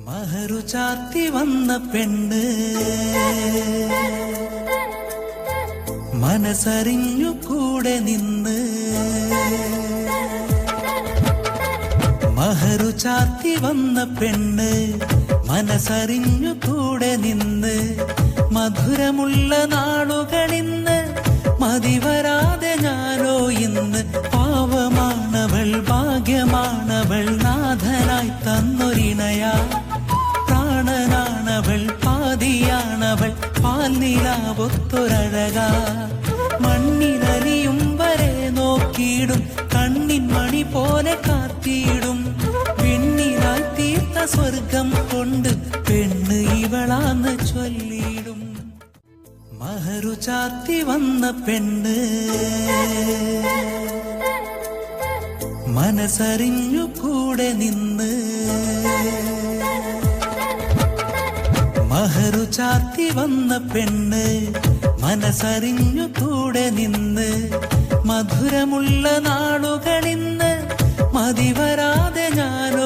മഹറു ചാർത്തി വന്ന പെണ്ണ് മനസ്സറിഞ്ഞു കൂടെ നിന്ന്. മഹറു ചാർത്തി വന്ന പെണ്ണ് മനസ്സറിഞ്ഞു കൂടെ നിന്ന്. മധുരമുള്ള നാളുകളിന്ന് മതിവരാതെ ഞാനോ ഇന്ന്. പാവമാണവൾ ഭാഗ്യമാണവൾ നാഥനായി തന്നൊരിണയാ. പ്രാണനാണവൾ പാതിയാണവൾ പാൽനിലാവൊത്തൊരഴകാ. മണ്ണിനലിയും വരെ നോക്കിയിടും കണ്ണിൻ മണി പോലെ കാത്തിയിടും. പെണ്ണിനായി തീർത്ത സ്വർഗം കൊണ്ട് പെണ്ണ് ഇവളാന്ന് ചൊല്ലിയിടും. മഹറു ചാർത്തി വന്ന പെണ്ണ് മനസ്സറിഞ്ഞു കൂടെ നിന്ന്. മഹറു ചാർത്തി വന്ന പെണ്ണ് മനസ്സറിഞ്ഞു കൂടെ നിന്ന്. മധുരമുള്ള നാളുകളിന്ന് മതിവരാതെ ഞാൻ